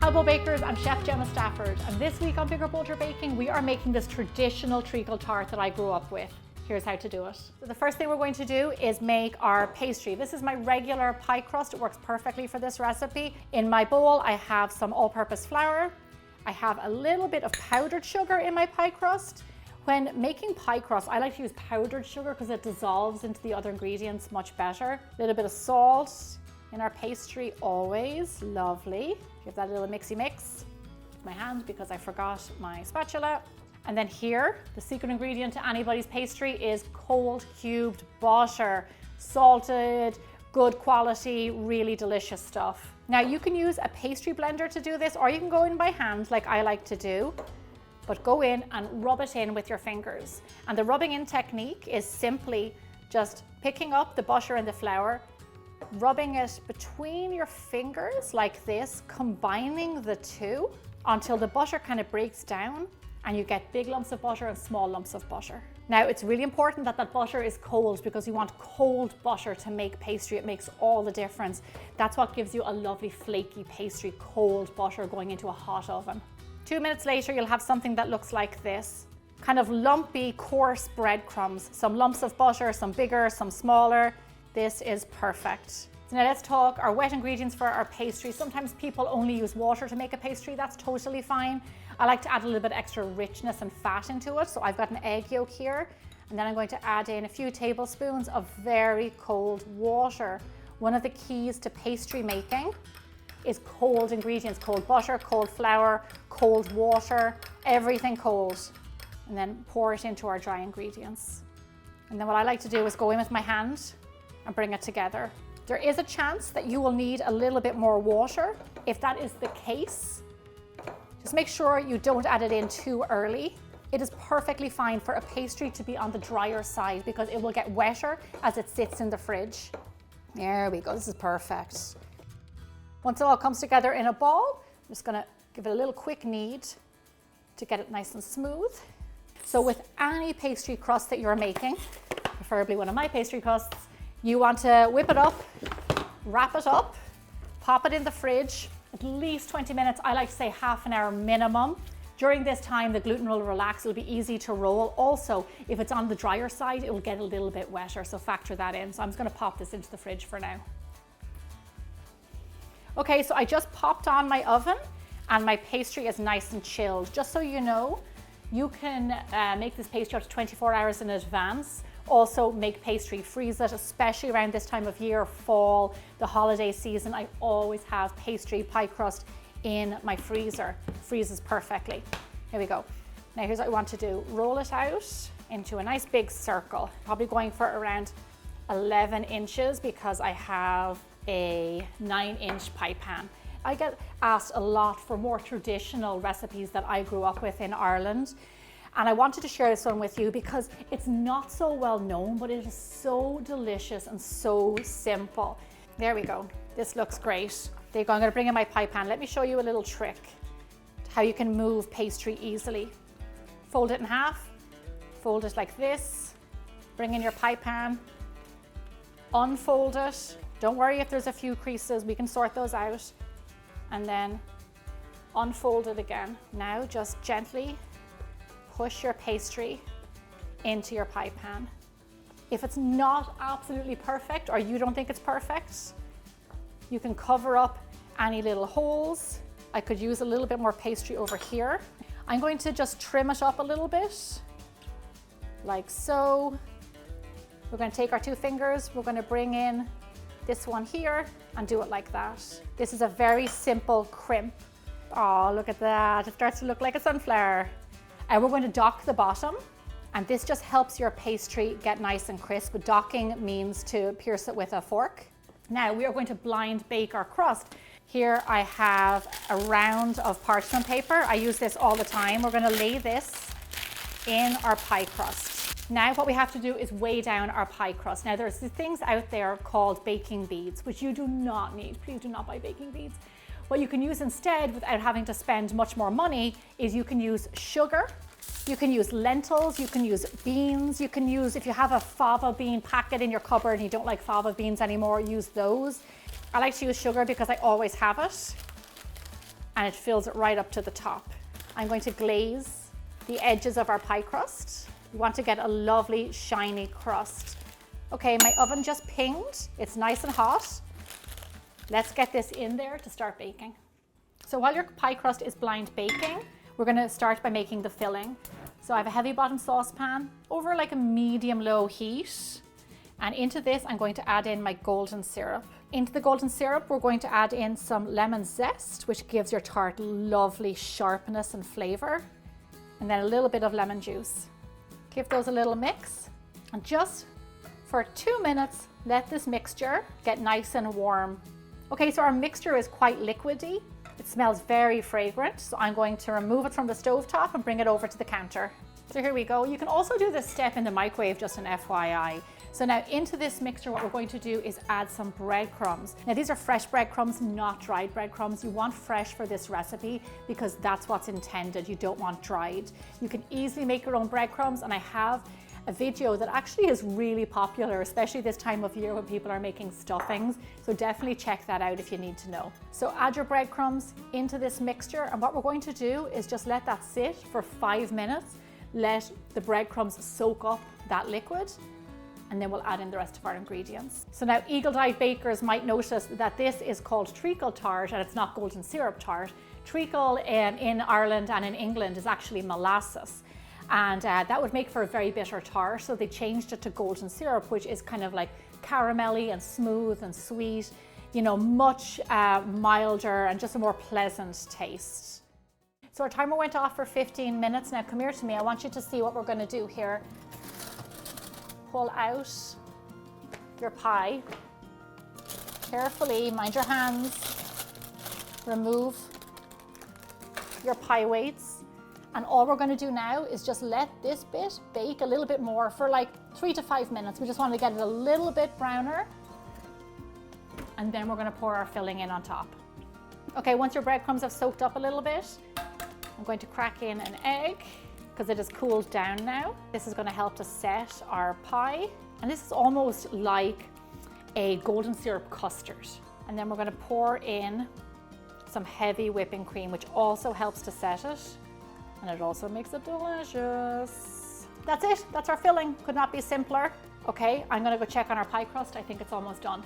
Hello bakers, I'm Chef Gemma Stafford, and this week on Bigger Bolder Baking we are making this traditional treacle tart that I grew up with. Here's how to do it. So the first thing we're going to do is make our pastry. This is my regular pie crust. It works perfectly for this recipe. In my bowl I have some all-purpose flour. I have a little bit of powdered sugar in my pie crust. When making pie crust, I like to use powdered sugar because it dissolves into the other ingredients much better. A little bit of salt in our pastry always, lovely. Give that a little mixy mix with my hand because I forgot my spatula. And then here, the secret ingredient to anybody's pastry is cold cubed butter. Salted, good quality, really delicious stuff. Now you can use a pastry blender to do this, or you can go in by hand like I like to do. But go in and rub it in with your fingers. And the rubbing in technique is simply just picking up the butter and the flour, rubbing it between your fingers like this, combining the two until the butter kind of breaks down and you get big lumps of butter and small lumps of butter. Now it's really important that that butter is cold because you want cold butter to make pastry. It makes all the difference. That's what gives you a lovely flaky pastry, cold butter going into a hot oven. 2 minutes later, you'll have something that looks like this. Kind of lumpy, coarse breadcrumbs. Some lumps of butter, some bigger, some smaller. This is perfect. So now let's talk our wet ingredients for our pastry. Sometimes people only use water to make a pastry. That's totally fine. I like to add a little bit extra richness and fat into it. So I've got an egg yolk here, and then I'm going to add in a few tablespoons of very cold water. One of the keys to pastry making is cold ingredients, cold butter, cold flour, cold water, everything cold. And then pour it into our dry ingredients. And then what I like to do is go in with my hand and bring it together. There is a chance that you will need a little bit more water. If that is the case, just make sure you don't add it in too early. It is perfectly fine for a pastry to be on the drier side because it will get wetter as it sits in the fridge. There we go, this is perfect. Once it all comes together in a ball, I'm just gonna give it a little quick knead to get it nice and smooth. So with any pastry crust that you're making, preferably one of my pastry crusts, you want to whip it up, wrap it up, pop it in the fridge, at least 20 minutes. I like to say half an hour minimum. During this time, the gluten will relax. It'll be easy to roll. Also, if it's on the drier side, it will get a little bit wetter, so factor that in. So I'm just going to pop this into the fridge for now. Okay, so I just popped on my oven and my pastry is nice and chilled. Just so you know, you can make this pastry up to 24 hours in advance. Also make pastry, freeze it, especially around this time of year, fall, the holiday season. I always have pastry, pie crust in my freezer. Freezes perfectly. Here we go. Now here's what I want to do. Roll it out into a nice big circle. Probably going for around 11 inches because I have a 9-inch pie pan. I get asked a lot for more traditional recipes that I grew up with in Ireland. And I wanted to share this one with you because it's not so well known, but it is so delicious and so simple. There we go. This looks great. There you go. I'm going to bring in my pie pan. Let me show you a little trick to how you can move pastry easily. Fold it in half, fold it like this, bring in your pie pan, unfold it. Don't worry if there's a few creases, we can sort those out. And then unfold it again. Now just gently push your pastry into your pie pan. If it's not absolutely perfect or you don't think it's perfect, you can cover up any little holes. I could use a little bit more pastry over here. I'm going to just trim it up a little bit, like so. We're going to take our 2 fingers, we're going to bring in this one here and do it like that. This is a very simple crimp. Oh, look at that. It starts to look like a sunflower. And we're going to dock the bottom, and this just helps your pastry get nice and crisp. Docking means to pierce it with a fork. Now we are going to blind bake our crust. Here I have a round of parchment paper. I use this all the time. We're going to lay this in our pie crust. Now what we have to do is weigh down our pie crust. Now there's things out there called baking beads, which you do not need. Please do not buy baking beads. What you can use instead, without having to spend much more money, is you can use sugar, you can use lentils, you can use beans, you can use, if you have a fava bean packet in your cupboard and you don't like fava beans anymore, use those. I like to use sugar because I always have it. and it fills it right up to the top. I'm going to glaze the edges of our pie crust. You want to get a lovely shiny crust. Okay, my oven just pinged. It's nice and hot. Let's get this in there to start baking. So while your pie crust is blind baking, we're going to start by making the filling. So I have a heavy bottom saucepan over like a medium-low heat. And into this, I'm going to add in my golden syrup. Into the golden syrup, we're going to add in some lemon zest, which gives your tart lovely sharpness and flavor. And then a little bit of lemon juice. Give those a little mix. And just for 2 minutes, let this mixture get nice and warm. Okay, so our mixture is quite liquidy. It smells very fragrant. So I'm going to remove it from the stovetop and bring it over to the counter. So here we go. You can also do this step in the microwave, just an FYI. So now into this mixture, what we're going to do is add some breadcrumbs. Now these are fresh breadcrumbs, not dried breadcrumbs. You want fresh for this recipe because that's what's intended. You don't want dried. You can easily make your own breadcrumbs, and I have a video that actually is really popular, especially this time of year when people are making stuffings. So definitely check that out if you need to know. So add your breadcrumbs into this mixture, and what we're going to do is just let that sit for 5 minutes. Let the breadcrumbs soak up that liquid, and then we'll add in the rest of our ingredients. So now eagle-eyed bakers might notice that this is called treacle tart and it's not golden syrup tart. Treacle in Ireland and in England is actually molasses. And that would make for a very bitter tart. So they changed it to golden syrup, which is kind of like caramelly and smooth and sweet, you know, much milder and just a more pleasant taste. So our timer went off for 15 minutes. Now come here to me. I want you to see what we're going to do here. Pull out your pie. Carefully, mind your hands. Remove your pie weights. And all we're going to do now is just let this bit bake a little bit more for like 3 to 5 minutes. We just want to get it a little bit browner. And then we're going to pour our filling in on top. Okay, once your breadcrumbs have soaked up a little bit, I'm going to crack in an egg because it has cooled down now. This is going to help to set our pie. And this is almost like a golden syrup custard. And then we're going to pour in some heavy whipping cream, which also helps to set it. And it also makes it delicious. That's it, that's our filling. Could not be simpler. Okay, I'm gonna go check on our pie crust. I think it's almost done.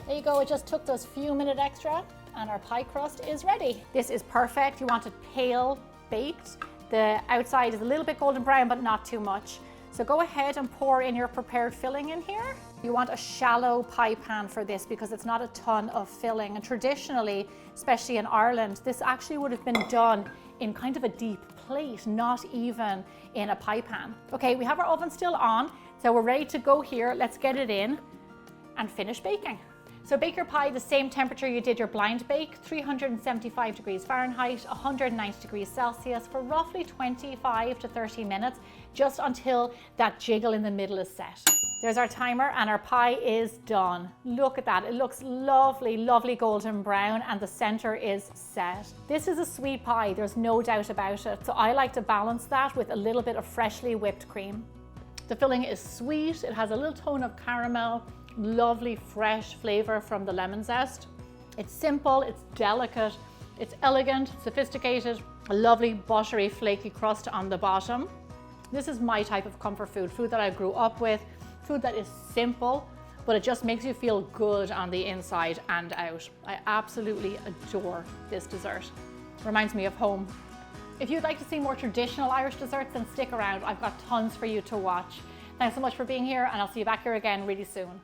There you go, it just took those few minutes extra and our pie crust is ready. This is perfect. You want it pale baked. The outside is a little bit golden brown, but not too much. So go ahead and pour in your prepared filling in here. You want a shallow pie pan for this because it's not a ton of filling. And traditionally, especially in Ireland, this actually would have been done in kind of a deep plate, not even in a pie pan. Okay, we have our oven still on, so we're ready to go here. Let's get it in and finish baking. So bake your pie the same temperature you did your blind bake, 375 degrees Fahrenheit, 190 degrees Celsius for roughly 25 to 30 minutes, just until that jiggle in the middle is set. There's our timer and our pie is done. Look at that, it looks lovely, lovely golden brown and the center is set. This is a sweet pie, there's no doubt about it. So I like to balance that with a little bit of freshly whipped cream. The filling is sweet, it has a little tone of caramel, lovely fresh flavor from the lemon zest. It's simple, it's delicate, it's elegant, sophisticated, a lovely buttery flaky crust on the bottom. This is my type of comfort food, food that I grew up with, food that is simple, but it just makes you feel good on the inside and out. I absolutely adore this dessert. Reminds me of home. If you'd like to see more traditional Irish desserts, then stick around. I've got tons for you to watch. Thanks so much for being here, and I'll see you back here again really soon.